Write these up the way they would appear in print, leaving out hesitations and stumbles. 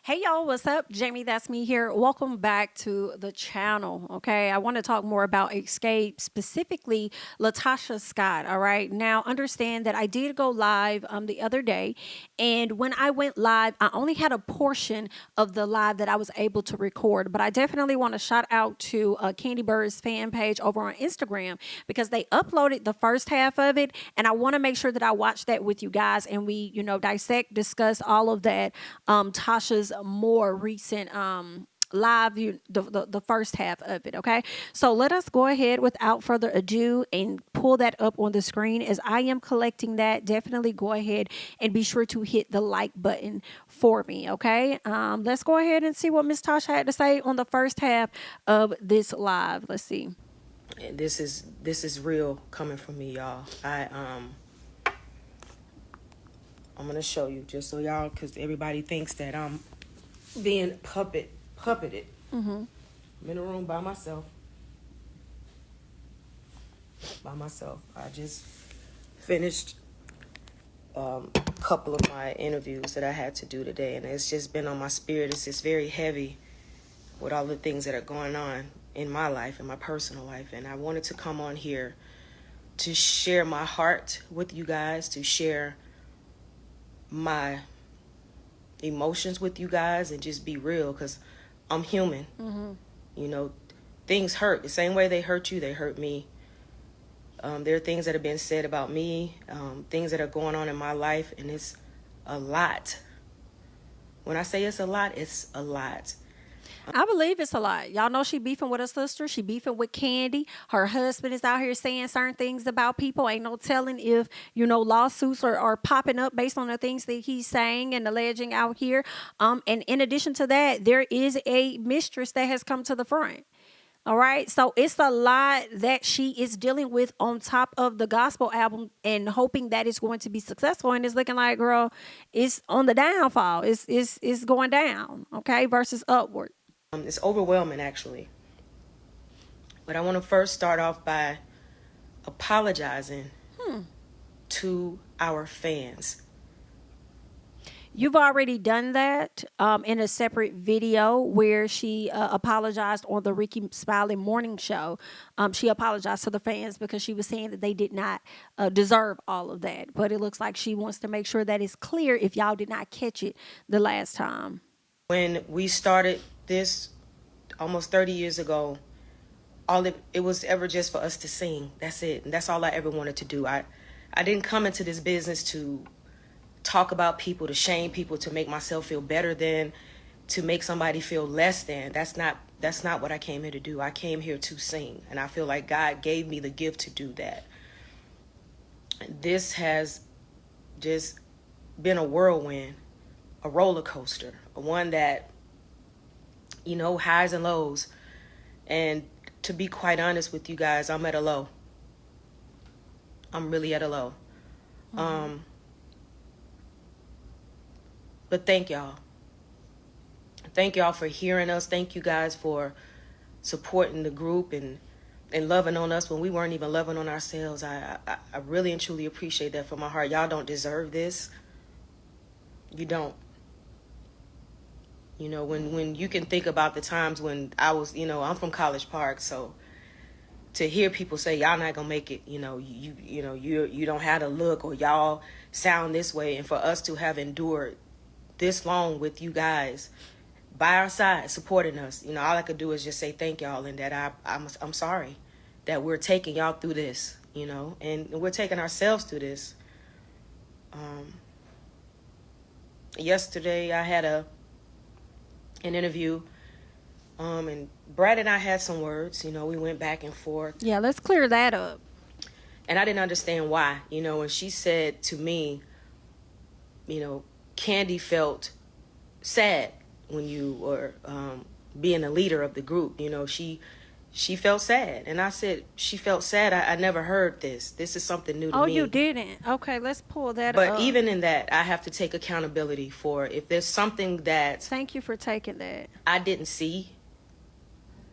Hey y'all, what's up? Jamie, that's me here. Welcome back to the channel. Okay, I want to talk more about Xscape, specifically LaTocha Scott. All right, now understand that I did go live the other day, and when I went live, I only had a portion of the live that I was able to record. But I definitely want to shout out to Kandi Bird's fan page over on Instagram because they uploaded the first half of it, and I want to make sure that I watch that with you guys and we, dissect, discuss all of that. Tasha's more recent live the first half of it. Okay, so let us go ahead without further ado and pull that up on the screen. As I am collecting that, definitely go ahead and be sure to hit the like button for me. Okay, let's go ahead and see what Miss Tasha had to say on the first half of this live. Let's see. And this is real coming from me, y'all. I'm gonna show you just so y'all, because everybody thinks that I'm being puppeted. I'm in a room by myself. I just finished a couple of my interviews that I had to do today, and it's just been on my spirit. It's just very heavy with all the things that are going on in my life, in my personal life, and I wanted to come on here to share my heart with you guys, to share my emotions with you guys, and just be real, because I'm human. You know, things hurt the same way they hurt you, they hurt me. There are things that have been said about me, things that are going on in my life, and it's a lot. When I say it's a lot, it's a lot. I believe it's a lot. Y'all know she beefing with her sister. She beefing with Kandi. Her husband is out here saying certain things about people. Ain't no telling if, lawsuits are popping up based on the things that he's saying and alleging out here. And in addition to that, there is a mistress that has come to the front. All right. So it's a lot that she is dealing with on top of the gospel album and hoping that it's going to be successful. And it's looking like, girl, it's on the downfall. It's going down. Okay. Versus upward. It's overwhelming, actually. But I want to first start off by apologizing to our fans. You've already done that in a separate video where she apologized on the Ricky Smiley morning show. She apologized to the fans because she was saying that they did not deserve all of that. But it looks like she wants to make sure that it's clear if y'all did not catch it the last time. When we started this almost 30 years ago, it was ever just for us to sing. That's it. And that's all I ever wanted to do. I didn't come into this business to talk about people, to shame people, to make myself feel better than, to make somebody feel less than. That's not what I came here to do. I came here to sing, and I feel like God gave me the gift to do that. This has just been a whirlwind, a roller coaster, one that, highs and lows. And to be quite honest with you guys, I'm at a low. I'm really at a low. But thank y'all. Thank y'all for hearing us. Thank you guys for supporting the group and loving on us when we weren't even loving on ourselves. I really and truly appreciate that from my heart. Y'all don't deserve this. You don't. When you can think about the times when I was, I'm from College Park, so to hear people say y'all not gonna make it, you don't have the look, or y'all sound this way, and for us to have endured this long with you guys by our side, supporting us, all I could do is just say thank y'all, and that I'm sorry that we're taking y'all through this, and we're taking ourselves through this. Yesterday I had an interview, and Brad and I had some words, we went back and forth. Yeah, let's clear that up. And I didn't understand why, when she said to me, Kandi felt sad when you were being a leader of the group. She felt sad. And I said, she felt sad. I never heard this. This is something new to me. Oh, you didn't? Okay, let's pull that up. But even in that, I have to take accountability for if there's something that... Thank you for taking that. I didn't see,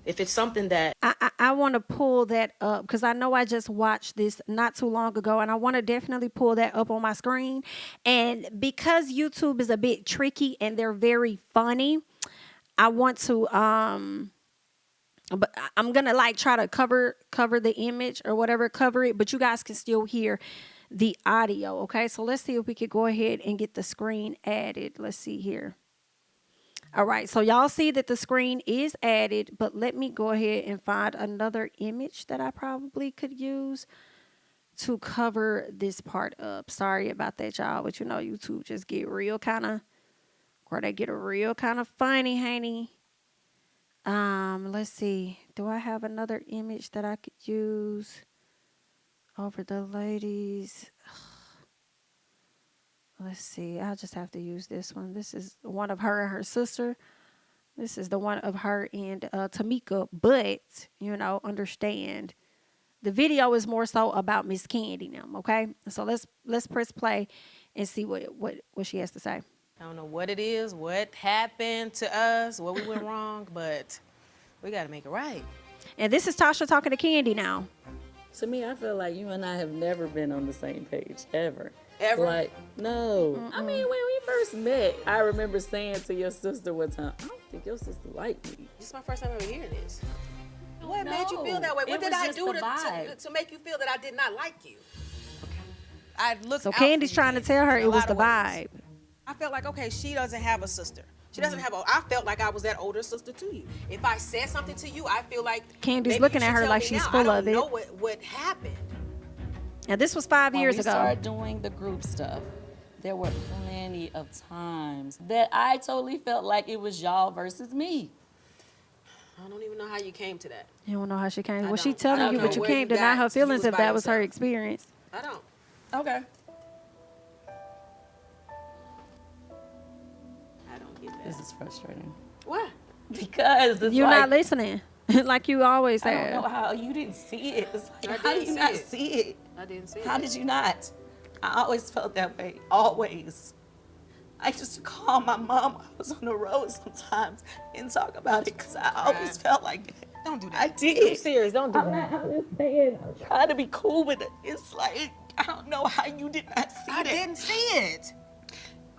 If it's something that I want to pull that up because I know I just watched this not too long ago, and I want to definitely pull that up on my screen. And because YouTube is a bit tricky and they're very funny, I want to but I'm gonna like try to cover the image or whatever, cover it, but you guys can still hear the audio. Okay, so let's see if we could go ahead and get the screen added. Let's see here. All right, so y'all see that the screen is added, but let me go ahead and find another image that I probably could use to cover this part up. Sorry about that, y'all, but you know YouTube just get real kind of, or they get a real kind of funny, honey. Let's see. Do I have another image that I could use over the ladies? Let's see. I'll just have to use this one. This is one of her and her sister. This is the one of her and Tamika. But, you know, understand the video is more so about Miss Kandi now, okay? So let's press play and see what she has to say. I don't know what it is, what happened to us, what we went wrong, but we got to make it right. And this is Tasha talking to Kandi now. To me, I feel like you and I have never been on the same page, ever. Ever? Like, no. I mean, when we first met, I remember saying to your sister one time, I don't think your sister liked me. This is my first time ever hearing this. What No, made you feel that way? What it did was I just do the vibe. to make you feel that I did not like you? I looked So out for Candi's you trying to tell her in a it was lot the of ways. vibe. I felt like, okay, she doesn't have a sister. She doesn't have a, I felt like I was that older sister to you. If I said something to you, I feel like Candi's maybe looking you at should her tell like me she's now. full I of don't it. know what happened. And this was 5 When years we ago. started doing the group stuff, there were plenty of times that I totally felt like it was y'all versus me. I don't even know how you came to that. You don't know how she came. I Well, she don't. I telling don't you, know but you where can't you deny got her you feelings was if by that was her yourself. experience. I don't. Okay. I don't get that. This is frustrating. What? Because it's You're like, not listening, like you always I don't know have. how you didn't see it. It's I like, how didn't did you see not it. see it? I didn't see How it. did you not? I always felt that way, always. I used to call my mom. I was on the road sometimes and talk about it because I always felt like that. Don't do that. I did. I'm serious. Don't do I'm that. not understanding. I'm trying to be cool with it. It's like, I don't know how you did not see I that. didn't see it.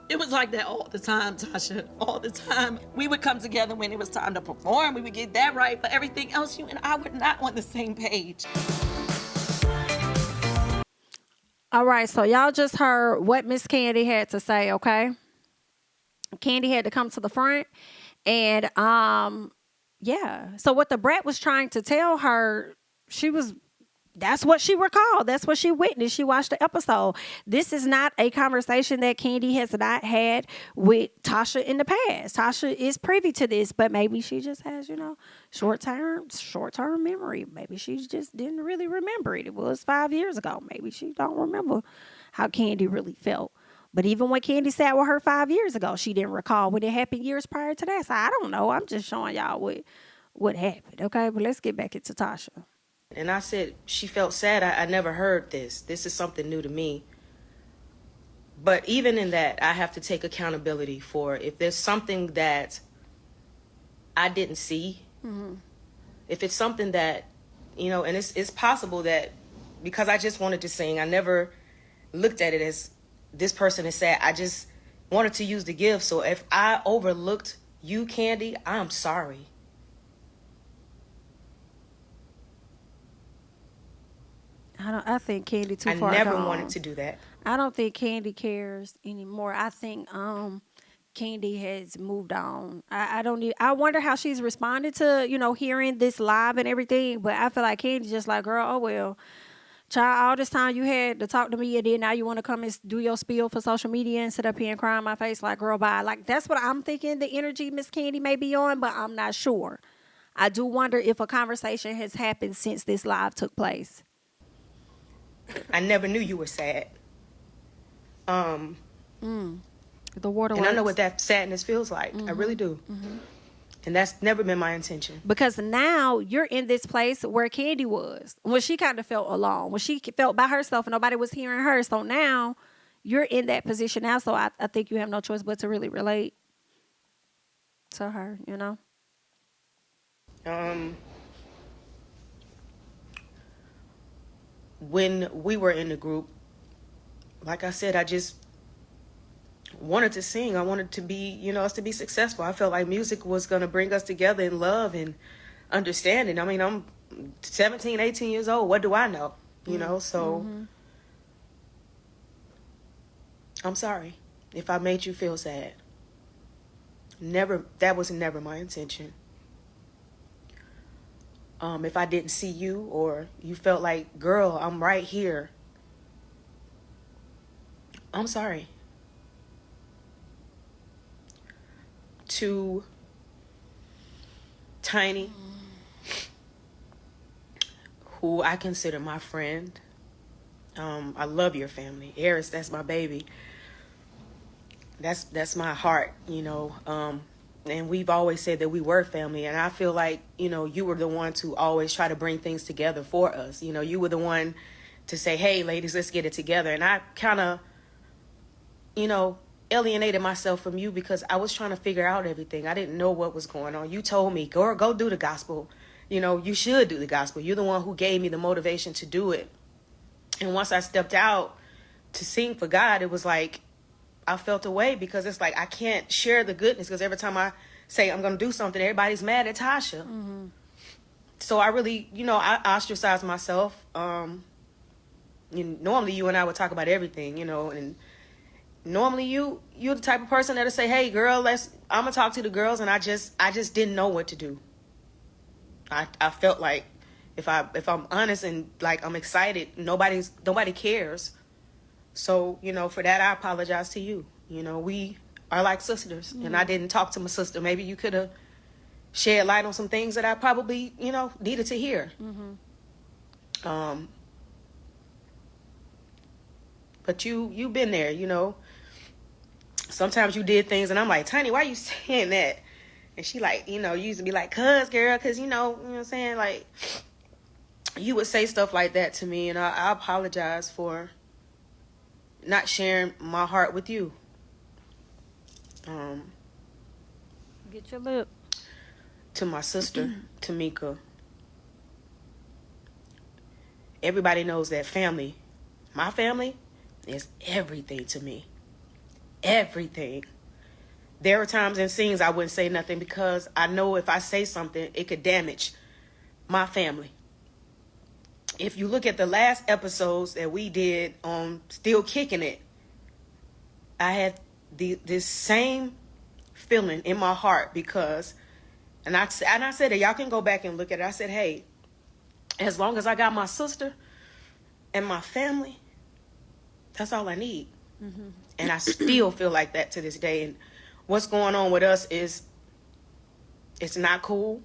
It was like that all the time, Tasha, all the time. We would come together when it was time to perform. We would get that right, but everything else, you and I were not on the same page. All right, so y'all just heard what Miss Kandi had to say, okay? Kandi had to come to the front, and yeah. So what the brat was trying to tell her, that's what she recalled. That's what she witnessed. She watched the episode. This is not a conversation that Kandi has not had with Tasha in the past. Tasha is privy to this, but maybe she just has, short-term memory. Maybe she just didn't really remember it. It was 5 years ago. Maybe she don't remember how Kandi really felt. But even when Kandi sat with her 5 years ago, she didn't recall what had happened years prior to that. So I don't know. I'm just showing y'all what happened. Okay, but let's get back into Tasha. And I said, she felt sad. I never heard this. This is something new to me. But even in that, I have to take accountability for if there's something that I didn't see. Mm-hmm. If it's something that, and it's possible that because I just wanted to sing, I never looked at it as this person is sad. I just wanted to use the gift. So if I overlooked you, Kandi, I'm sorry. I think Kandi too far I never gone. wanted to do that. I don't think Kandi cares anymore. I think Kandi has moved on. I wonder how she's responded to, hearing this live and everything. But I feel like Candi's just like, girl, oh well. Child, all this time you had to talk to me and then now you want to come and do your spiel for social media and sit up here and cry in my face like, girl, bye. Like, that's what I'm thinking the energy Miss Kandi may be on, but I'm not sure. I do wonder if a conversation has happened since this live took place. I never knew you were sad. The water. And I know what that sadness feels like. I really do. Mm-hmm. And that's never been my intention. Because now you're in this place where Kandi was. When she kind of felt alone. When she felt by herself and nobody was hearing her. So now you're in that position now. So I think you have no choice but to really relate to her, When we were in the group, like I said, I just wanted to sing. I wanted to be, us to be successful. I felt like music was going to bring us together in love and understanding. I mean, I'm 17, 18 years old. What do I know? So I'm sorry if I made you feel sad. That was never my intention. If I didn't see you or you felt like, girl, I'm right here, I'm sorry. To Tiny, who I consider my friend. I love your family. Eris, that's my baby. That's my heart, and we've always said that we were family, and I feel like, you were the one to always try to bring things together for us. You were the one to say, hey, ladies, let's get it together. And I kind of, alienated myself from you because I was trying to figure out everything. I didn't know what was going on. You told me, go do the gospel. You should do the gospel. You're the one who gave me the motivation to do it. And once I stepped out to sing for God, it was like I felt away because it's like I can't share the goodness because every time I say I'm going to do something, everybody's mad at Tasha. Mm-hmm. So I really, I ostracized myself. Normally you and I would talk about everything, and normally you're the type of person that'll say, hey, girl, I'm going to talk to the girls. And I just didn't know what to do. I felt like if I'm honest and like I'm excited, nobody cares. So, for that, I apologize to you. We are like sisters. Mm-hmm. And I didn't talk to my sister. Maybe you could have shed light on some things that I probably, needed to hear. Mm-hmm. But you've been there, Sometimes you did things and I'm like, Tiny, why are you saying that? And she like, you used to be like, cuz, girl, cuz, you know what I'm saying? Like, you would say stuff like that to me, and I apologize for not sharing my heart with you. Get your lip. To my sister, Tamika. Everybody knows that family, my family, is everything to me. Everything. There are times in scenes I wouldn't say nothing because I know if I say something, it could damage my family. If you look at the last episodes that we did on Still Kicking It, I had this same feeling in my heart because, and I said that y'all can go back and look at it. I said, hey, as long as I got my sister and my family, that's all I need. Mm-hmm. And I still feel like that to this day. And what's going on with us is it's not cool.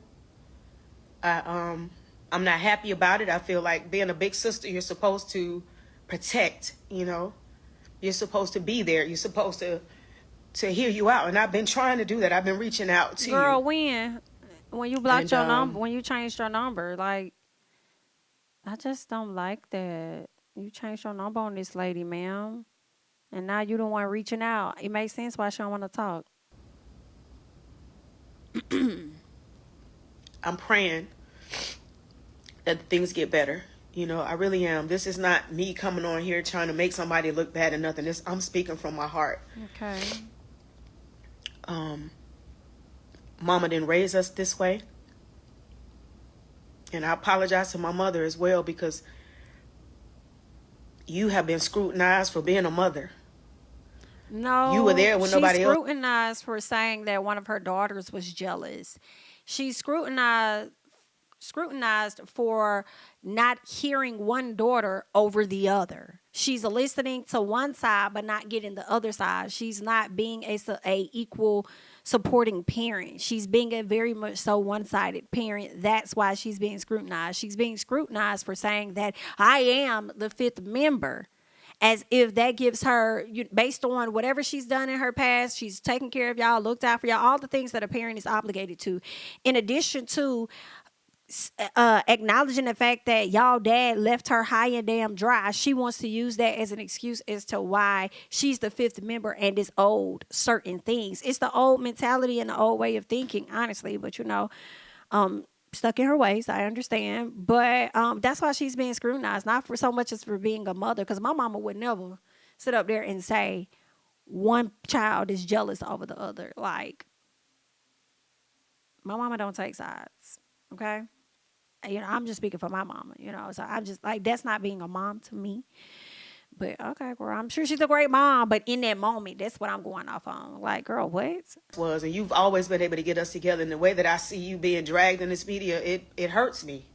I'm not happy about it. I feel like being a big sister, you're supposed to protect, You're supposed to be there. You're supposed to hear you out. And I've been trying to do that. I've been reaching out to Girl, you. when you blocked your number, when you changed your number, like, I just don't like that. You changed your number on this lady, ma'am. And now you the one reaching out. It makes sense why she don't want to talk. I'm praying that things get better. I really am. This is not me coming on here trying to make somebody look bad or nothing. I'm speaking from my heart. Okay. Mama didn't raise us this way. And I apologize to my mother as well because you have been scrutinized for being a mother. No, you were there when nobody else. She's scrutinized for saying that one of her daughters was jealous. She's scrutinized for not hearing one daughter over the other. She's listening to one side but not getting the other side. She's not being a equal supporting parent. She's being a very much so one-sided parent. That's why she's being scrutinized. She's being scrutinized for saying that I am the fifth member. As if that gives her, based on whatever she's done in her past, she's taken care of y'all, looked out for y'all, all the things that a parent is obligated to. In addition to acknowledging the fact that y'all dad left her high and damn dry, she wants to use that as an excuse as to why she's the fifth member and is owed certain things. It's the old mentality and the old way of thinking, honestly. But stuck in her ways. I understand, but that's why she's being scrutinized, not for so much as for being a mother. Because my mama would never sit up there and say one child is jealous over the other. Like, my mama don't take sides. Okay, I'm just speaking for my mama. So I'm just like, that's not being a mom to me. But okay, girl, I'm sure she's a great mom. But in that moment, that's what I'm going off on. Like, girl, what? Was, and you've always been able to get us together. And the way that I see you being dragged in this media, it hurts me.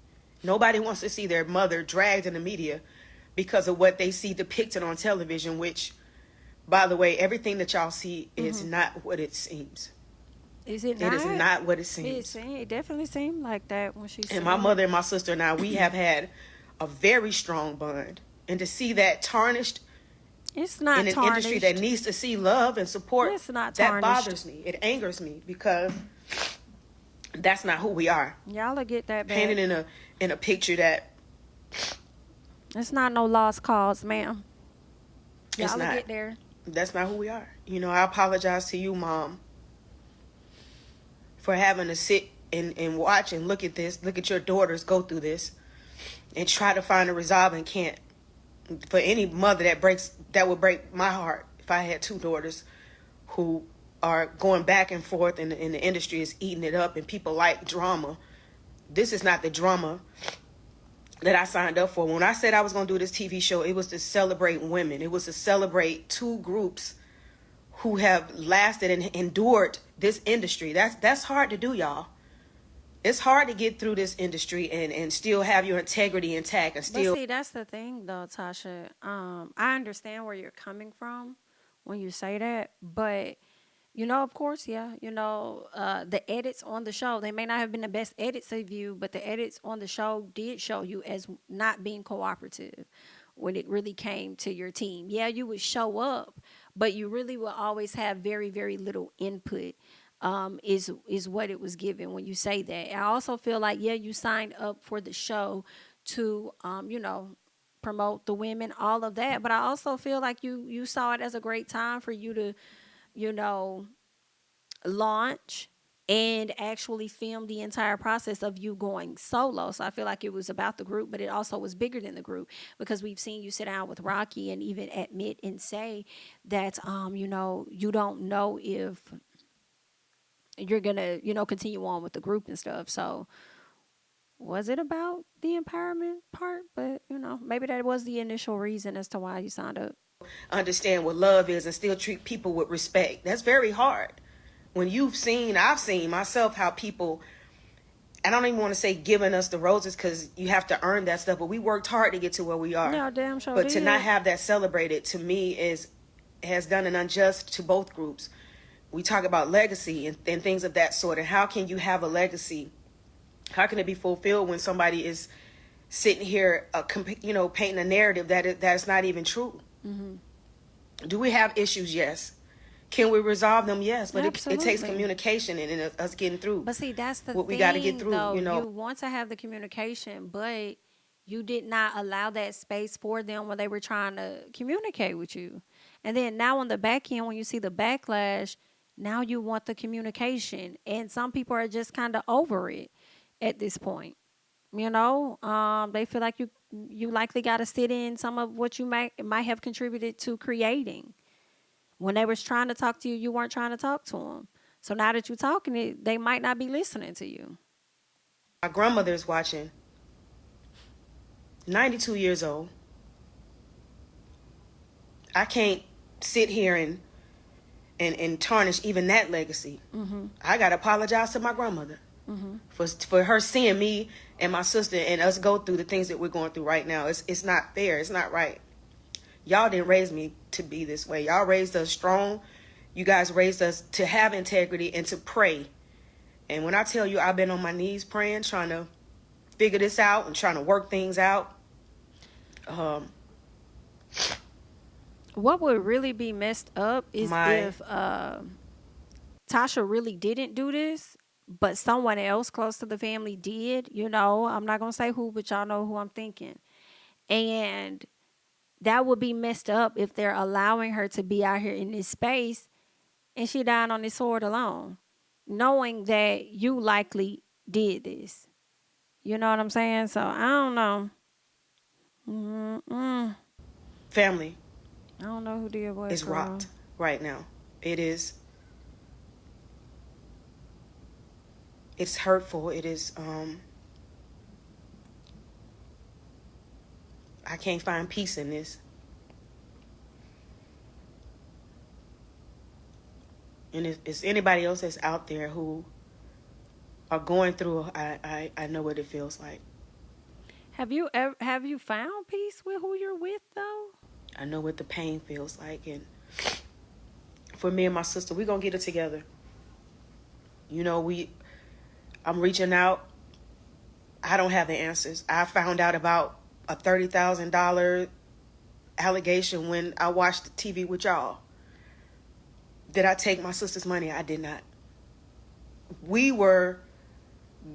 Nobody wants to see their mother dragged in the media because of what they see depicted on television, which, by the way, everything that y'all see is not what it seems. Is it not? It is not what it seems. It definitely seemed like that when she said And my mother and my sister and I, we have had a very strong bond. And to see that tarnished it's not in an tarnished. industry that needs to see love and support, It's not that tarnished. bothers me. It angers me because that's not who we are. Y'all will get that back. Painted in a picture that It's not no lost cause, ma'am. it's Y'all will not. get there. That's not who we are. I apologize to you, Mom, for having to sit and watch and look at this, look at your daughters go through this and try to find a resolve and can't. For any mother that would break my heart if I had two daughters who are going back and forth and the industry is eating it up and people like drama. This is not the drama that I signed up for. When I said I was going to do this TV show, it was to celebrate women. It was to celebrate two groups who have lasted and endured this industry. That's hard to do, y'all. It's hard to get through this industry and still have your integrity intact and still. But see, that's the thing, though, Tasha. I understand where you're coming from when you say that, but of course, yeah, the edits on the show, they may not have been the best edits of you, but the edits on the show did show you as not being cooperative when it really came to your team. Yeah, you would show up, but you really will always have very, very little input. Is what it was given when you say that. I also feel like, yeah, you signed up for the show to, promote the women, all of that. But I also feel like you saw it as a great time for you to, launch and actually film the entire process of you going solo. So I feel like it was about the group, but it also was bigger than the group because we've seen you sit down with Rocky and even admit and say that, you don't know if you're gonna, continue on with the group and stuff. So was it about the empowerment part? But maybe that was the initial reason as to why you signed up. Understand what love is and still treat people with respect. That's very hard. When I've seen myself how people, I don't even want to say giving us the roses because you have to earn that stuff, but we worked hard to get to where we are. Yeah, damn sure But did. to not have that celebrated, to me, has done an unjust to both groups. We talk about legacy and things of that sort. And how can you have a legacy? How can it be fulfilled when somebody is sitting here, painting a narrative that's not even true? Mm-hmm. Do we have issues? Yes. Can we resolve them? Yes. But it takes communication and us getting through. But see, that's the what thing, we got to get through. Though. You want to have the communication, but you did not allow that space for them when they were trying to communicate with you. And then now on the back end, when you see the backlash, now you want the communication. And some people are just kind of over it at this point. They feel like you likely got to sit in some of what you might have contributed to creating. When they was trying to talk to you, you weren't trying to talk to them. So now that you're talking, they might not be listening to you. My grandmother's watching. 92 years old. I can't sit here and tarnish even that legacy. Mm-hmm. I got to apologize to my grandmother for her seeing me and my sister and us go through the things that we're going through right now. It's not fair. It's not right. Y'all didn't raise me to be this way. Y'all raised us strong. You guys raised us to have integrity and to pray. And when I tell you I've been on my knees praying, trying to figure this out and trying to work things out. What would really be messed up is if Tasha really didn't do this, but someone else close to the family did. I'm not going to say who, but y'all know who I'm thinking. And that would be messed up if they're allowing her to be out here in this space and she died on this sword alone, knowing that you likely did this. You know what I'm saying? So I don't know. Mm-mm. Family I don't know who did what, is girl. rocked right now. It is. It's hurtful. It is. I can't find peace in this. And if it's anybody else that's out there who are going through, I know what it feels like. Have you found peace with who you're with though? I know what the pain feels like. And for me and my sister, we're going to get it together. You know, I'm reaching out. I don't have the answers. I found out about a $30,000 allegation when I watched TV with y'all. Did I take my sister's money? I did not. We were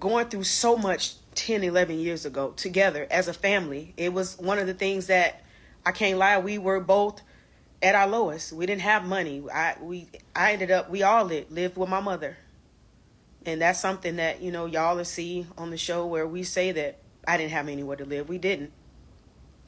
going through so much 10, 11 years ago together as a family. It was one of the things that, I can't lie, we were both at our lowest. We didn't have money. We all lived with my mother. And that's something that, you know, y'all will see on the show where we say that I didn't have anywhere to live. We didn't.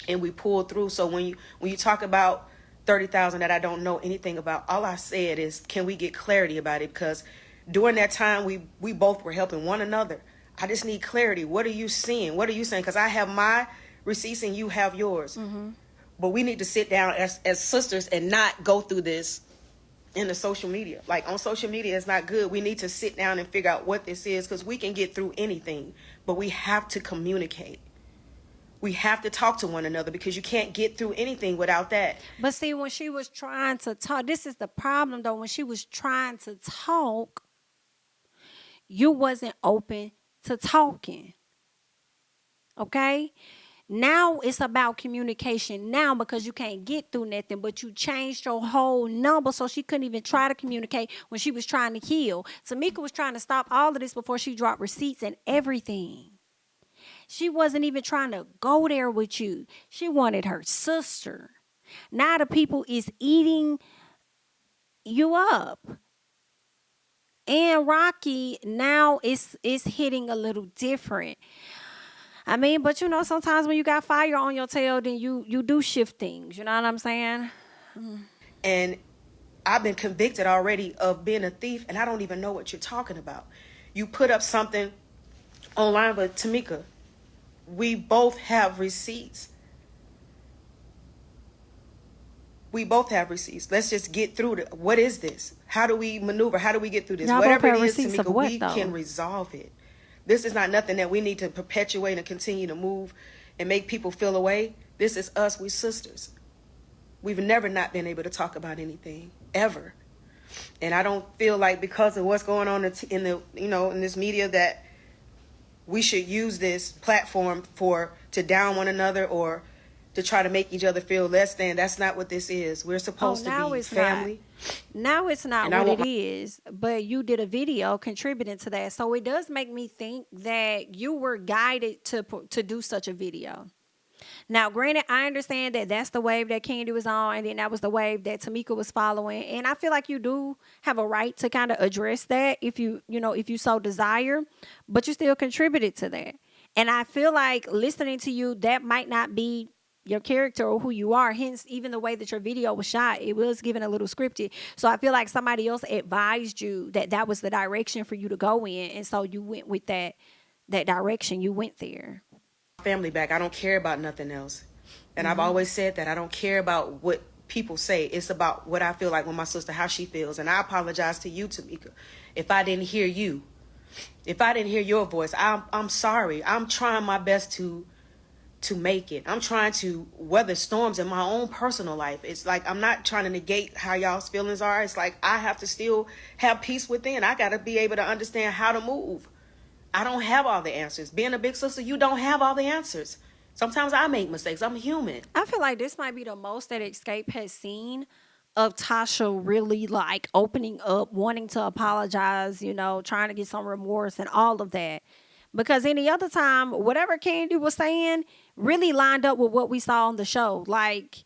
And we pulled through. So when you talk about 30,000 that I don't know anything about, all I said is, can we get clarity about it? Because during that time, we both were helping one another. I just need clarity. What are you seeing? What are you saying? Because I have my receipts and you have yours. Mm-hmm. But we need to sit down as sisters and not go through this in the social media. Like on social media, it's not good. We need to sit down and figure out what this is, because we can get through anything, but we have to communicate. We have to talk to one another, because you can't get through anything without that. But see, when she was trying to talk, this is the problem though. When she was trying to talk, you wasn't open to talking. Okay? Now it's about communication now, because you can't get through nothing, but you changed your whole number so she couldn't even try to communicate when she was trying to heal. Tamika was trying to stop all of this before she dropped receipts and everything. She wasn't even trying to go there with you. She wanted her sister. Now the people is eating you up. And Rocky now is hitting a little different. I mean, but you know, sometimes when you got fire on your tail, then you do shift things. You know what I'm saying? And I've been convicted already of being a thief, and I don't even know what you're talking about. You put up something online, but Tamika, we both have receipts. We both have receipts. Let's just get through it. What is this? How do we maneuver? How do we get through this? Y'all Whatever both it have is, receipts of Tamika, what, we though? can resolve it. This is not nothing that we need to perpetuate and continue to move and make people feel away. This is us. We sisters. We've never not been able to talk about anything ever. And I don't feel like because of what's going on in this media that we should use this platform to down one another or to try to make each other feel less than. That's not what this is. We're supposed to be family. Now it's not what it is, but you did a video contributing to that. So it does make me think that you were guided to do such a video. Now, granted, I understand that that's the wave that Kandi was on, and then that was the wave that Tamika was following. And I feel like you do have a right to kind of address that if you so desire, but you still contributed to that. And I feel like listening to you, that might not be your character or who you are. Hence, even the way that your video was shot, it was given a little scripted. So I feel like somebody else advised you that was the direction for you to go in. And so you went with that direction. You went there. Family back. I don't care about nothing else. And I've always said that I don't care about what people say. It's about what I feel like with my sister, how she feels. And I apologize to you, Tamika, if I didn't hear you. If I didn't hear your voice, I'm sorry. I'm trying my best to make it. I'm trying to weather storms in my own personal life. It's like I'm not trying to negate how y'all's feelings are. It's like I have to still have peace within. I got to be able to understand how to move. I don't have all the answers. Being a big sister, you don't have all the answers. Sometimes I make mistakes. I'm human. I feel like this might be the most that Xscape has seen of Tasha really like opening up, wanting to apologize, trying to get some remorse and all of that. Because any other time, whatever Kandi was saying really lined up with what we saw on the show. Like,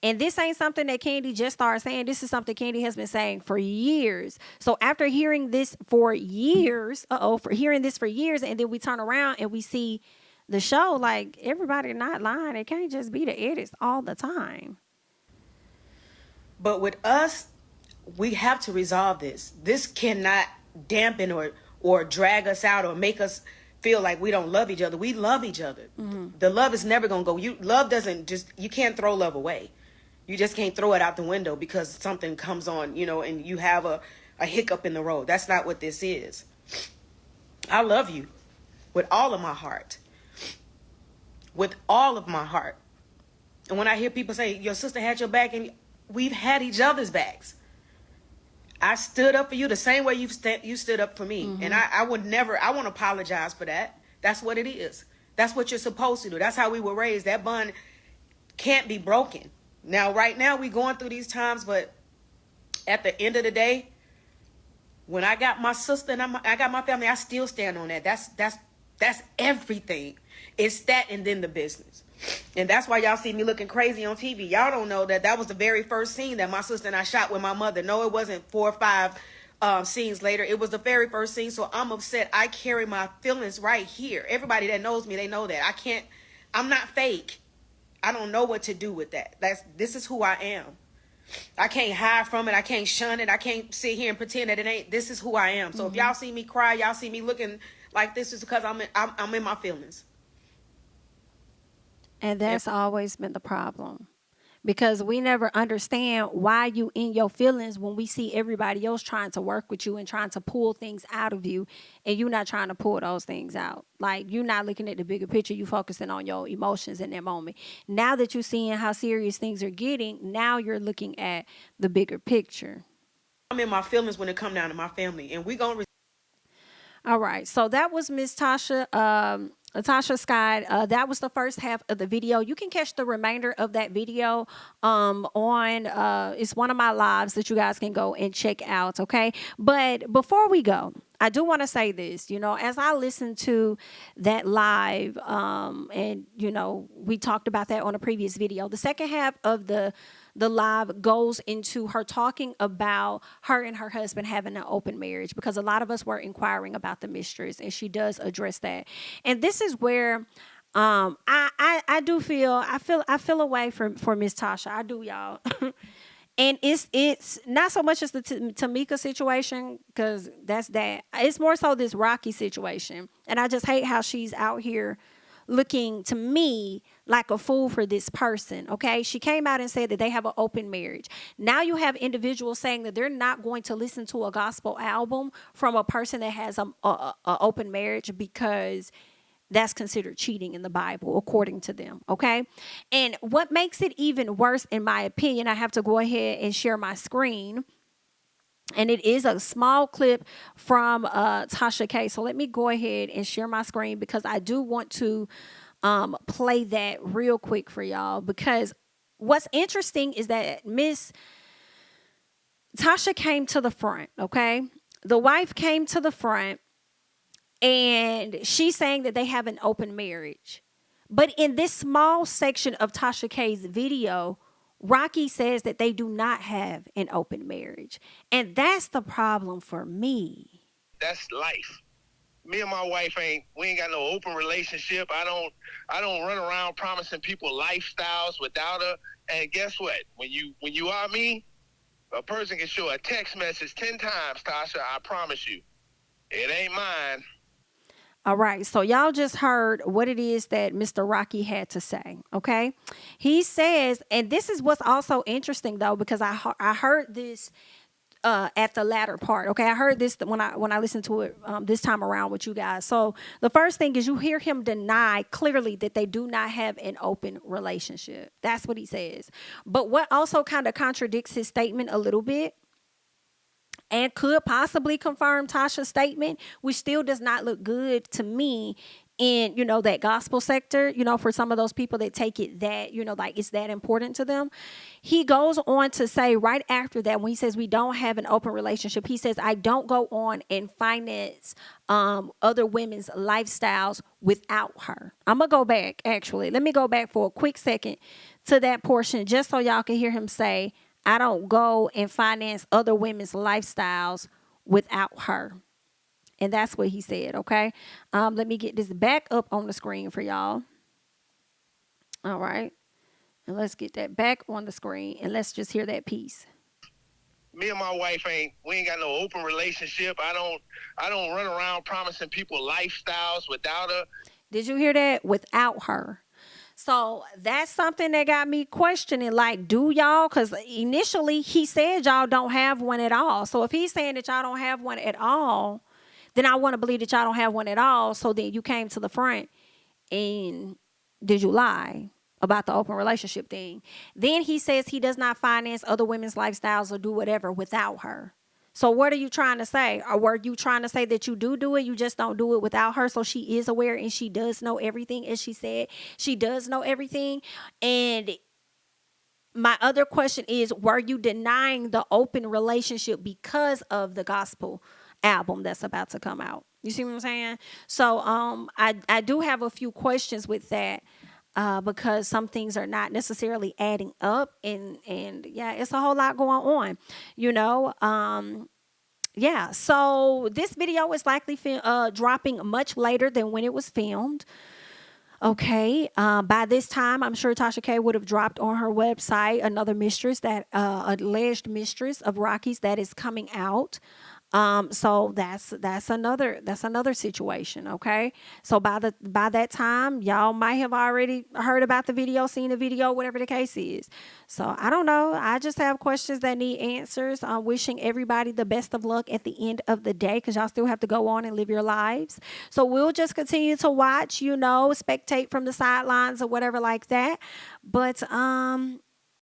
And this ain't something that Kandi just started saying. This is something Kandi has been saying for years. So after hearing this for years, for hearing this for years, and then we turn around and we see the show, like, everybody not lying. It can't just be the edits all the time. But with us, we have to resolve this. This cannot dampen or drag us out or make us feel like we don't love each other. We love each other. The love is never going to go. Love doesn't just, you can't throw love away. You just can't throw it out the window because something comes on, and you have a hiccup in the road. That's not what this is. I love you with all of my heart. With all of my heart. And when I hear people say, your sister had your back, and we've had each other's backs. I stood up for you the same way you stood up for me. And I would never, I won't apologize for that. That's what it is. That's what you're supposed to do. That's how we were raised. That bond can't be broken. Now, right now, we're going through these times, but at the end of the day, when I got my sister and I got my family, I still stand on that. That's everything. It's that and then the business. And that's why y'all see me looking crazy on TV. Y'all don't know that was the very first scene that my sister and I shot with my mother. No, it wasn't 4 or 5 scenes later. It was the very first scene. So I'm upset. I carry my feelings right here. Everybody that knows me, they know that. I'm not fake. I don't know what to do with that. This is who I am. I can't hide from it. I can't shun it. I can't sit here and pretend that it ain't. This is who I am. So if y'all see me cry, y'all see me looking like this, is because I'm in my feelings. And that's always been the problem, because we never understand why you in your feelings when we see everybody else trying to work with you and trying to pull things out of you, and you're not trying to pull those things out. Like, you're not looking at the bigger picture. You focusing on your emotions in that moment. Now that you're seeing how serious things are getting, now you're looking at the bigger picture. I'm in my feelings when it come down to my family, and we gonna. All right, so that was Miss Tasha Scott. That was the first half of the video. You can catch the remainder of that video on it's one of my lives that you guys can go and check out, okay? But before we go, I do want to say this, as I listened to that live, and, we talked about that on a previous video. The second half of the live goes into her talking about her and her husband having an open marriage, because a lot of us were inquiring about the mistress, and she does address that. And this is where I do feel a way for Miss Tasha. I do, y'all. And it's not so much as the Tamika situation, because that's that. It's more so this Rocky situation. And I just hate how she's out here looking to me like a fool for this person, okay? She came out and said that they have an open marriage. Now you have individuals saying that they're not going to listen to a gospel album from a person that has a open marriage, because that's considered cheating in the Bible, according to them, okay? And what makes it even worse, in my opinion, I have to go ahead and share my screen. And it is a small clip from Tasha K. So let me go ahead and share my screen, because I do want to play that real quick for y'all. Because what's interesting is that Miss Tasha came to the front, okay? The wife came to the front, and she's saying that they have an open marriage. But in this small section of Tasha K's video, Rocky says that they do not have an open marriage. And that's the problem for me. That's life. Me and my wife we ain't got no open relationship. I don't run around promising people lifestyles without her. And guess what? When you are me, a person can show a text message 10 times, Tasha, I promise you. It ain't mine. All right, so y'all just heard what it is that Mr. Rocky had to say, okay? He says, and this is what's also interesting, though, because I heard this at the latter part, okay? I heard this when I listened to it this time around with you guys. So the first thing is you hear him deny clearly that they do not have an open relationship. That's what he says. But what also kind of contradicts his statement a little bit, and could possibly confirm Tasha's statement, which still does not look good to me in, that gospel sector, for some of those people that take it that, like it's that important to them. He goes on to say right after that, when he says we don't have an open relationship, he says, I don't go on and finance other women's lifestyles without her. I'm going to go back, actually. Let me go back for a quick second to that portion just so y'all can hear him say, I don't go and finance other women's lifestyles without her. And that's what he said, okay? Let me get this back up on the screen for y'all. All right. And let's get that back on the screen and let's just hear that piece. Me and my wife we ain't got no open relationship. I don't run around promising people lifestyles without her. Did you hear that? Without her. So that's something that got me questioning, like, do y'all? Because initially he said y'all don't have one at all. So if he's saying that y'all don't have one at all, then I want to believe that y'all don't have one at all. So then you came to the front and did you lie about the open relationship thing? Then he says he does not finance other women's lifestyles or do whatever without her. So what are you trying to say? Or were you trying to say that you do it, you just don't do it without her? So she is aware and she does know everything. As she said, she does know everything. And my other question is, were you denying the open relationship because of the gospel album that's about to come out? You see what I'm saying? So I do have a few questions with that. Because some things are not necessarily adding up, and yeah, it's a whole lot going on, you know. Yeah, so this video is likely dropping much later than when it was filmed. Okay, by this time, I'm sure Tasha K would have dropped on her website another mistress, that alleged mistress of Rocky's that is coming out. So that's another situation. Okay. So by that time, y'all might have already heard about the video, seen the video, whatever the case is. So I don't know. I just have questions that need answers. I'm wishing everybody the best of luck at the end of the day, because y'all still have to go on and live your lives. So we'll just continue to watch, you know, spectate from the sidelines or whatever like that. But